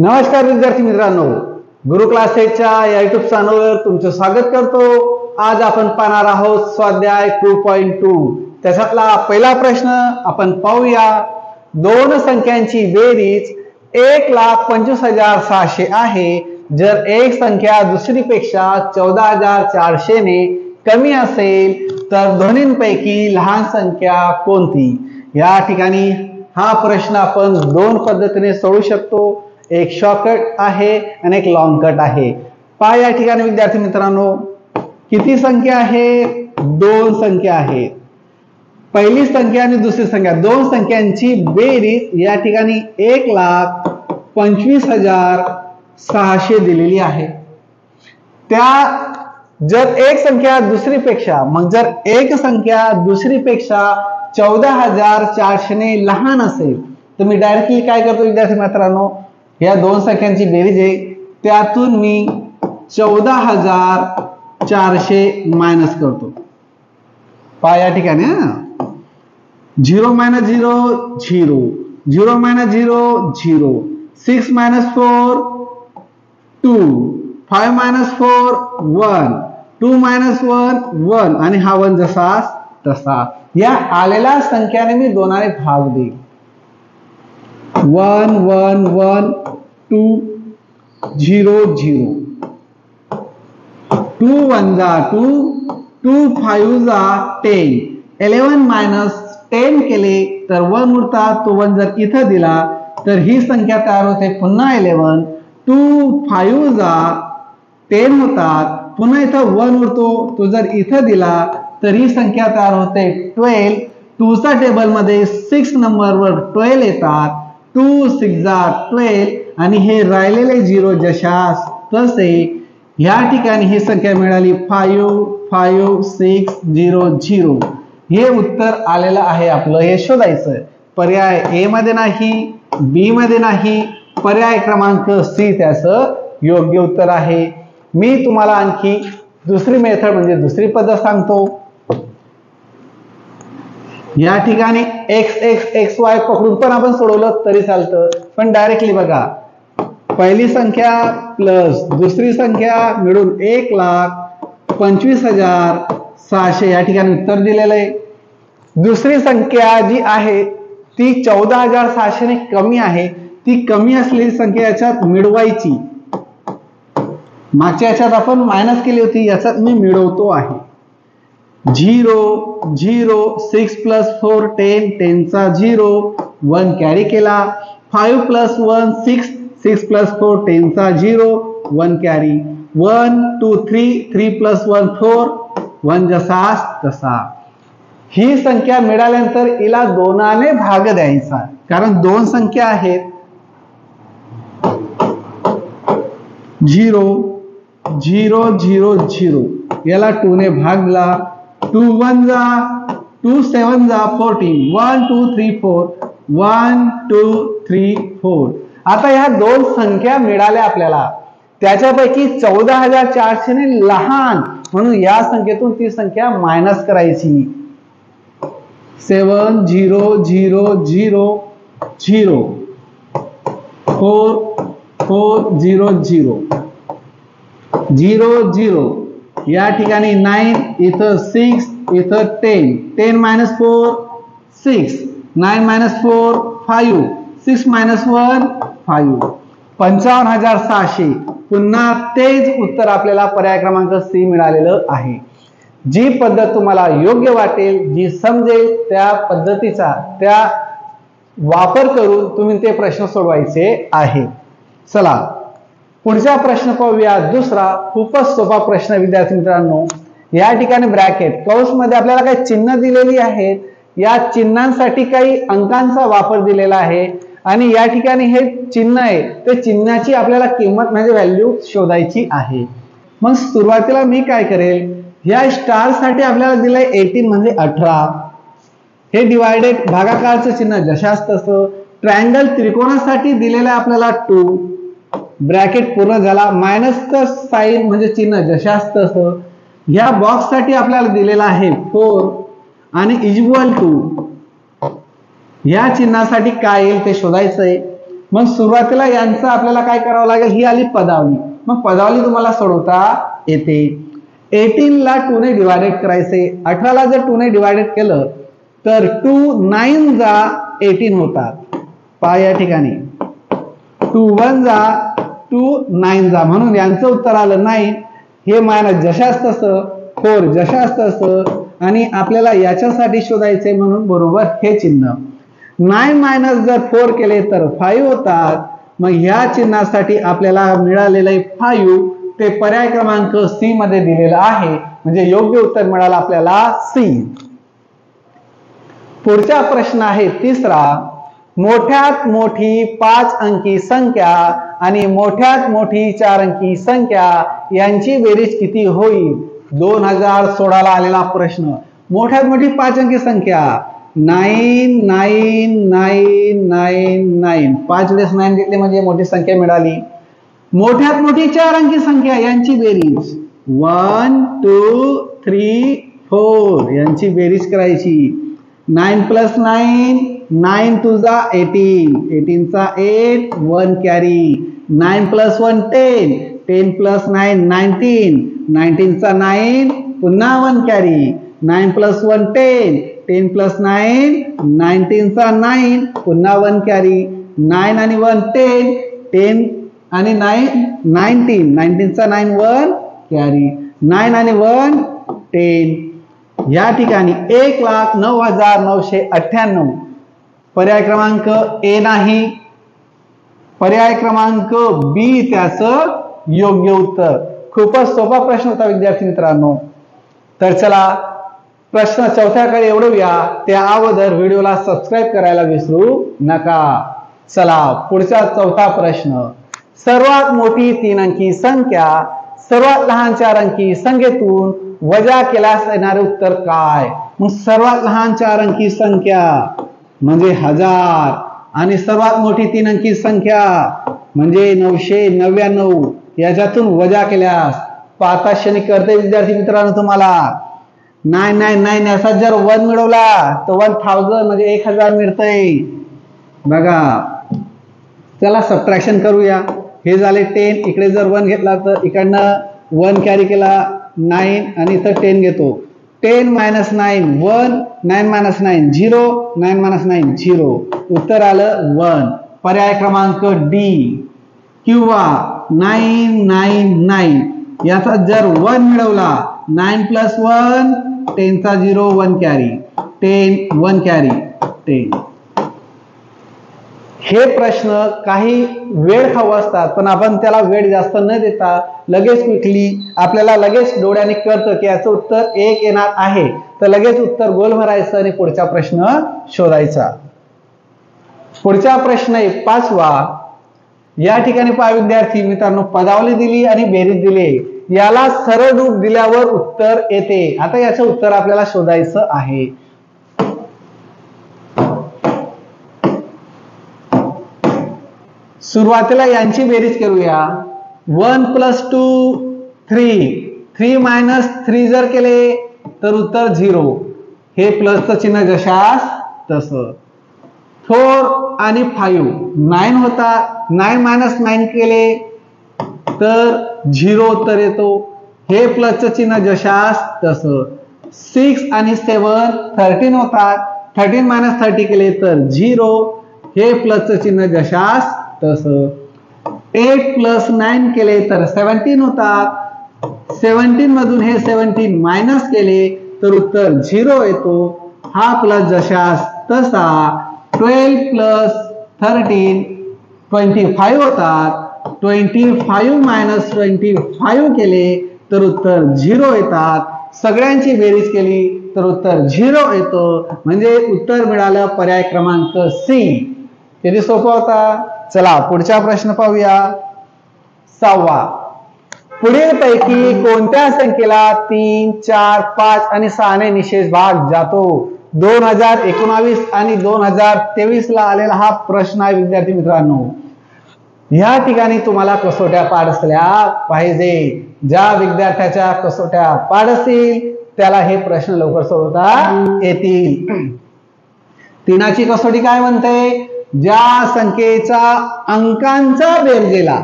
नमस्कार विद्यार्थी मित्रांनो, गुरु क्लासेसच्या या युट्यूब चॅनलवर तुमचं स्वागत करतो। आज आपण पाहणार आहोत स्वाध्याय 2.2। त्याच्यातला पहिला प्रश्न आपण पाहूया। दोन संख्यांची बेरीज 1,25,600 आहे। जर एक संख्या दुसरीपेक्षा 14,400 ने कमी असेल तर दोन्हींपैकी लहान संख्या कोणती? या ठिकाणी हा प्रश्न आपण दोन पद्धतीने सोडवू शकतो। एक शॉर्टकट आहे आणि एक लॉन्ग कट आहे। पहा या ठिकाणी विद्यार्थी मित्रांनो, किती संख्या आहे? दोन संख्या आहेत। पहिली संख्या आणि दुसरी संख्या, दोन संख्यांची बेरीज या ठिकाणी 1,25,600 दिलेली आहे। त्या जर एक संख्या दुसरीपेक्षा, मग जर एक संख्या दुसरीपेक्षा 14,400 ने लहान असेल तर मी डायरेक्टली काय करतो विद्यार्थी मित्रांनो, या दोन संख्यांची बेरीज आहे, त्यातून मी 14,400 मायनस करतो। पहा या ठिकाणी 0 - 0 0, 0 - 0 0, 6 - 4 2, 5 - 4 1, 2 - 1 1 आणि हा 1 जसा तसा। या आलेल्या संख्याने मी दोनाने भाग देईल। 1 1 1 2 0 0, 2 1 जा 2, 2 5 जा 10, 11 - 10 केले तर 1 उरतात। तो 1 जर इथं दिला तर ही संख्या तयार होते पुन्हा 11, 2 5 जा 10 होतात, पुन्हा इथं 1 उरतो, तो जर इथं दिला तर ही संख्या तयार होते 12। 2 चा टेबल मध्ये 6 नंबरवर 12 येतात, 2 6 जा 12 आणि हे राहिलेले 0 जशास तसे। या ठिकाणी ही संख्या मिळाली 5 5 6 0 0। हे उत्तर आलेलं आहे आपलं, हे शोधायचं। पर्याय ए मध्ये नाही, बी मध्ये नाही, पर्याय क्रमांक सी त्याचं योग्य उत्तर आहे। मी तुम्हाला आणखी दुसरी मेथड म्हणजे दुसरी पद्धत सांगतो। या ठिकाणी x x x y पकडून पण आपण सोडवलं तरी चालतं, पण डायरेक्टली बघा, पहिली संख्या प्लस दुसरी संख्या मिळून 1,25,600 या ठिकाणी उत्तर दिलेलं आहे। दुसरी संख्या जी आहे ती 14,600 ने कमी आहे। ती कमी असलेली संख्या याच्यात मिळवायची, मागच्या याच्यात आपण मायनस केली होती, याच्यात मी मिळवतो आहे। 0 0, 6 + 4 10, 10 चा 0, 1 कॅरी केला। 5 + 1 6, 6 + 4 10 चा 0, 1 कॅरी। 1 2 3, 3 + 1 4, 1 जसा तसा। ही संख्या मिळाल्यानंतर हिला दोनाने भाग द्यायचा, कारण दोन संख्या आहेत। 0 0 0 0, याला 2 ने भाग दिला। 2 1 जा 2, 7 जा 14, 1 2 3 4, 1 2 3 4। आता ह्या दोन संख्या मिळाल्या आपल्याला, त्याच्यापैकी 14,400 ने लहान, म्हणून या संख्येतून ती संख्या मायनस करायची। 7 0 0 0 0, 4 4 0 0 0 0, या ठिकाणी 9, इथं 6, इथं 10, 10 - 4 6, 9 - 4 5, 6 - 1 5, 55,700। पुन्हा तेच उत्तर आपल्याला पर्याय क्रमांक सी मिळालेलं आहे। जी पद्धत तुम्हाला योग्य वाटेल, जी समजेल त्या पद्धतीचा त्या वापर करून तुम्ही ते प्रश्न सोडवायचे आहे। चला पुढचा प्रश्न पाहूया। दुसरा खूपच सोपा प्रश्न विद्यार्थी मित्रांनो। या ठिकाणी ब्रॅकेट कौंस मध्ये आपल्याला काही चिन्ह दिलेली आहेत, या चिन्हांसाठी काही अंकांचा वापर दिलेला आहे आणि या ठिकाणी हे चिन्ह आहे, ते चिन्हाची आपल्याला किंमत म्हणजे व्हॅल्यू शोधायची आहे। मग सुरुवातीला मी काय करेल, या स्टार साठी आपल्याला दिलंय 18 म्हणजे 18, हे डिवायडेड भागाकारचं चिन्ह जशास तसं। ट्रायंगल त्रिकोणासाठी दिलेलं आहे आपल्याला 2, ब्रॅकेट पूर्ण झाला, मायनसचं साइन म्हणजे चिन्ह जशास तसं। ह्या बॉक्स साठी आपल्याला दिलेला आहे 4 आणि इक्वल टू, या चिन्हासाठी काय येईल ते शोधायचंय। मग सुरुवातीला यांचं आपल्याला काय करावं लागेल, ही आली पदावली. मग पदावली तुम्हाला सोडवता येते. 18 ला 2 ने डिवायडेड करायचे. 18 ला जर 2 ने डिवायडेड केलं तर 2 9 जा 18 होतात. पहा या ठिकाणी 2 1 जा 2 9 जा, म्हणून यांचं उत्तर आलं 9. हे मायनस जशास तसं, 4 जशास तसं, आणि आपल्याला याच्यासाठी शोधायचे म्हणून बरोबर हे चिन्ह. 9 मायनस जर 4 केले तर 5 होतात. मग ह्या चिन्हासाठी आपल्याला मिळालेलं 5 ते पर्याय क्रमांक सी मध्ये दिलेलं आहे, म्हणजे योग्य उत्तर मिळालं आपल्याला सी. पुढचा प्रश्न आहे तिसरा. मोठ्यात मोठी 5 अंकी संख्या आणि मोठ्यात मोठी 4 अंकी संख्या यांची बेरीज किती होईल? 2016 ला आलेला प्रश्न. मोठ्यात मोठी 5 अंकी संख्या 9 9 9 9 9, 5 वेळेस 9 घेतले म्हणजे मोठी संख्या मिळाली. मोठ्यात मोठी 4 अंकी संख्या यांची बेरीज 1 2 3 4 यांची बेरीज करायची. 9 प्लस 9 9 2 जा 18, 18 चा 8 1 कॅरी. 9 प्लस 1 10, 10 प्लस 9 19, 19 चा 9 पुन्हा 1 कॅरी. 9 प्लस 1 10, 10 प्लस 9 19 चा 9 पुन्हा 1 कॅरी. 9 आणि 1 10, 10 आणि 9 19, 19 चा 9 1 कॅरी. 9 आणि 1 10. या ठिकाणी 1,09,998. पर्याय क्रमांक ए नाही, पर्याय क्रमांक बी त्याचं योग्य उत्तर. खूपच सोपा प्रश्न होता विद्यार्थी मित्रांनो. तर चला प्रश्न चौथ्याकडे वळूया. त्या अगोदर व्हिडिओला सबस्क्राईब करायला विसरू नका. चला पुढचा चौथा प्रश्न. सर्वात मोठी 3 अंकी संख्या सर्वात लहान 4 अंकी संख्येतून वजा केल्यास येणारे उत्तर काय? मग सर्वात लहान 4 अंकी संख्या म्हणजे 1000 आणि सर्वात मोठी 3 अंकी संख्या म्हणजे 999. याच्यातून वजा केल्यास पाहता क्षणी करते विद्यार्थी मित्रांनो तुम्हाला 999 याचा जर 1 मिळवला तर 1000 म्हणजे 1000 मिळतंय बघा. चला सबट्रॅक्शन करूया. हे झाले 10, इकडे जर 1 घेतला तर इकडनं 1 कॅरी केला 9 आणि इथं 10 घेतो. 10 मायनस 9 1, 9 मायनस 9 0, 9 मायनस 9 0. उत्तर आलं 1. पर्याय क्रमांक डी. किंवा 999 याचा जर 1 मिळवला 9 प्लस 1 10 चा 0 1 कॅरी 10 1 कॅरी 10. हे प्रश्न काही वेळ खाऊ असतात, पण आपण त्याला वेळ जास्त न देता लगेच क्विकली आपल्याला लगेच डोळ्याने कळतं की याचं उत्तर 1 येणार आहे, तर लगेच उत्तर गोल भरायचं आणि पुढचा प्रश्न शोधायचा. पुढचा प्रश्न आहे 5वा. या ठिकाणी पहा विद्यार्थी मित्रांनो, पदावली दिली आणि बेरीज दिली. याला सरळ रूप दिल्यावर उत्तर येते. आता याचं उत्तर आपल्याला शोधायचं आहे. सुरुवातीला यांची बेरीज करूया. 1 प्लस 2 3, 3 मायनस 3 जर केले तर उत्तर 0. हे प्लसचं चिन्ह जशास तसं. 4 आणि 5 9 होता. 9 मायनस 9 केले तर 0 उत्तर येतो. हे प्लसचं चिन्ह जशास तसं. 6 आणि 7 13 होतात. 13 मायनस 30 केले तर 0. हे प्लसचं चिन्ह जशास तसं. 8 प्लस 9 केले तर 17 होतात. 17 मधून हे 17 मायनस केले तर उत्तर 0 येतो. हा प्लस जशास तसा. 12 प्लस 13 25 होतात. 25 मायनस 25 केले तर उत्तर 0 येतात. सगळ्यांची बेरीज केली तर उत्तर 0 येतो. म्हणजे उत्तर मिळालं पर्याय क्रमांक सी. किती सोपा होता. चला पुढचा प्रश्न पाहूया. 6वा. पुढील पैकी कोणत्या संख्येला 3 4 5 आणि 6 ने निशेष भाग जातो? 2019 आणि 2023 ला आलेला हा प्रश्न आहे विद्यार्थी मित्रांनो. या ठिकाणी तुम्हाला कसोट्या पाठ असल्या पाहिजे. ज्या विद्यार्थ्याच्या कसोट्या पाठ असतील त्याला हे प्रश्न लवकर सोडवता येतील. 3ची कसोटी काय म्हणते? ज्या संख्येचा अंकांचा बेरजेला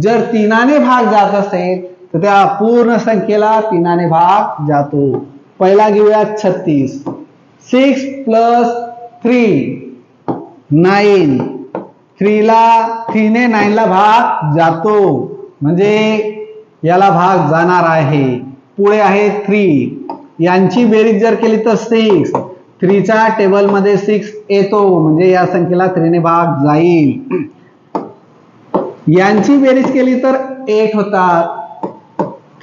जर 3 भाग जात असेल तर त्या पूर्ण संख्येला 3 भाग जातो. पहिला घेऊया 36. 6 + 3 9. 3 ने 9 ला भाग जातो म्हणजे याला भाग जाणार आहे. पुढे आहे 3. यांची बेरीज जर केली तर 6. 3 च्या टेबल मध्ये 6 येतो म्हणजे या संख्येला 3 ने भाग जाईल. यांची बेरीज केली तर 8 होतात.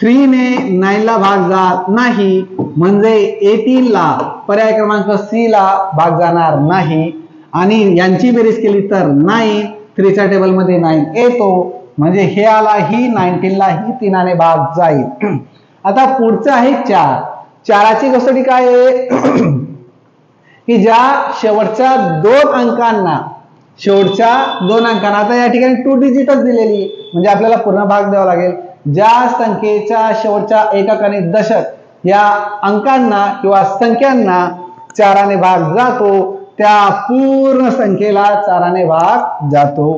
3 ने 9 ला भाग जात नाही म्हणजे 18 ला पर्याय क्रमांक सी ला भाग जाणार नाही. आणि यांची बेरीज केली तर 9. 3 च्या टेबल मध्ये 9 येतो म्हणजे हे आलाही 19 ला ही 3 ने भाग जाईल. आता पुढचं आहे 4. 4ची कसोटी काय आहे की ज्या शेवटच्या 2 अंकांना आता या ठिकाणी 2 डिजिटच दिलेली म्हणजे आपल्याला पूर्ण भाग द्यावा लागेल. ज्या संख्येच्या शेवटच्या एकक आणि दशक या अंकांना किंवा संख्यांना 4 ने भाग जातो त्या पूर्ण संख्येला 4 ने भाग जातो.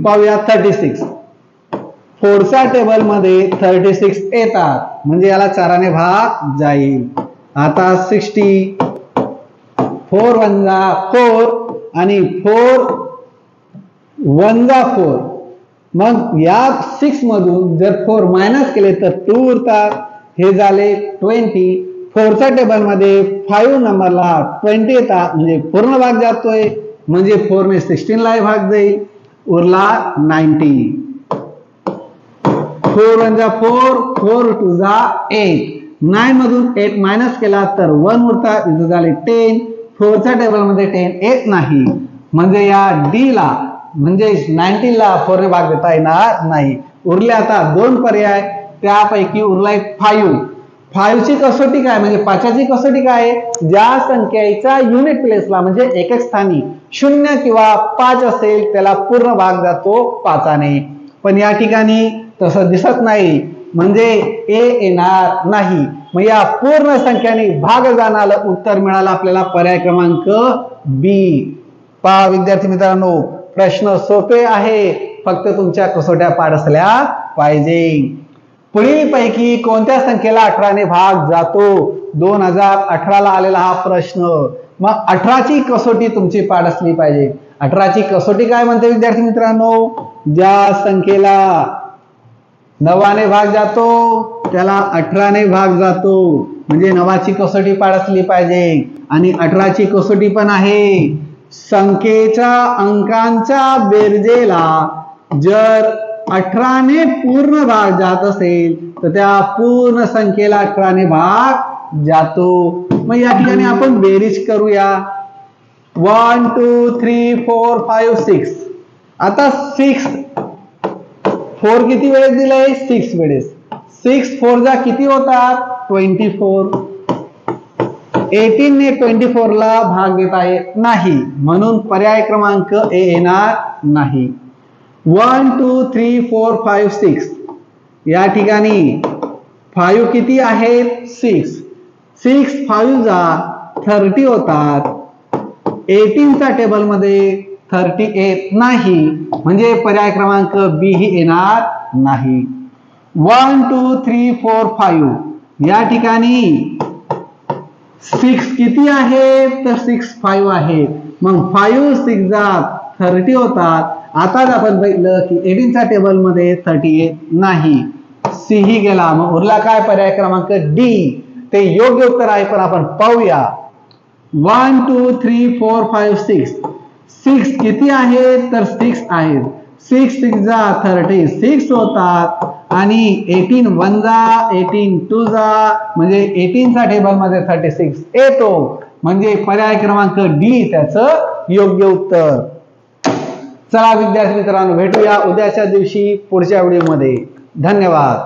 पाहूया 36. 4 च्या टेबल मध्ये 36 येतात म्हणजे याला 4 ने भाग जाईल. आता 60. 4 1 जा 4 आणि 4 1 जा 4. मग या 6 मधून जर 4 मायनस केले तर 2 उरतात. हे झाले 20. 4 च्या टेबल मध्ये 5 नंबरला 20 येतात म्हणजे पूर्ण भाग जातोय म्हणजे 4 ने 16 ला भाग जाईल. उरला 90. 4 1 जा 4. 4 2 जा 8. 9 मधून 8 मायनस केला तर 1 उरतात. इथे झाले 10. 4 च्या टेबल मध्ये 10 येत नाही म्हणजे या डी ला म्हणजे 19 ला 4 ने भाग देता येणार नाही. उरले आता 2 पर्याय. त्यापैकी उरलाय 5. 5 ची कसोटी काय म्हणजे 5ची कसोटी काय आहे ज्या संख्येचा युनिट प्लेसला म्हणजे एकक स्थानी 0 किंवा 5 असेल त्याला पूर्ण भाग जातो 5 ने. पण या ठिकाणी तसं दिसत नाही म्हणजे ए येणार नाही. मग या पूर्ण संख्याने भाग जाणारं उत्तर मिळालं आपल्याला पर्याय क्रमांक बी. पहा विद्यार्थी मित्रांनो प्रश्न सोपे आहे फक्त तुमच्या कसोट्या पाठ असल्या पाहिजे. पुढील पैकी कोणत्या संख्येला 18 ने भाग जातो? 2018 ला आलेला हा प्रश्न. मग 18ची कसोटी तुमची पाठ असली पाहिजे. 18ची कसोटी काय म्हणते विद्यार्थी मित्रांनो? ज्या संख्येला 9 ने भाग जातो त्याला 18 ने भाग जातो म्हणजे 9ची कसोटी पाठ असली पाहिजे. आणि 18ची कसोटी पण आहे संख्येच्या अंकांच्या बेरजेला जर 18 ने पूर्ण भाग जात असेल तर त्या पूर्ण संख्येला 18 ने भाग जातो. मग या ठिकाणी आपण बेरीज करूया. 1 2 3 4 5 6. आता 6 4 किती वेळेस दिलंय? 6 वेळेस. 6 4 जा किती होतात? 24. 18 ने 24 ला भाग देता येत नाही म्हणून पर्याय क्रमांक ए येणार नाही. 1 2 3 4 5 6 या ठिकाणी 5 किती आहेत? 6. 6 5 जा 30 होतात. 18 च्या टेबल मध्ये 30 येत नाही म्हणजे पर्याय क्रमांक बी ही येणार नाही. 1 2 3 4 5 या ठिकाणी 6 किती आहे? तर 6 5 आहेत. मग 5 6 जा 30 होतात. आताच आपण बघितलं की 18 च्या टेबल मध्ये 30 येत नाही. सी ही गेला. मग उरला काय? पर्याय क्रमांक डी. ते योग्य उत्तर आहे पण आपण पाहूया. 1 2 3 4 5 6. 6 किती आहेत? तर 6 आहेत. 6 6 जा 36 होतात आणि 18 1 जा 18 2 जा म्हणजे 18 च्या टेबल मध्ये 36 येतो म्हणजे पर्याय क्रमांक डी त्याचं योग्य उत्तर. चला विद्यार्थी मित्रांनो भेटूया उद्याच्या दिवशी पुढच्या व्हिडिओमध्ये. धन्यवाद.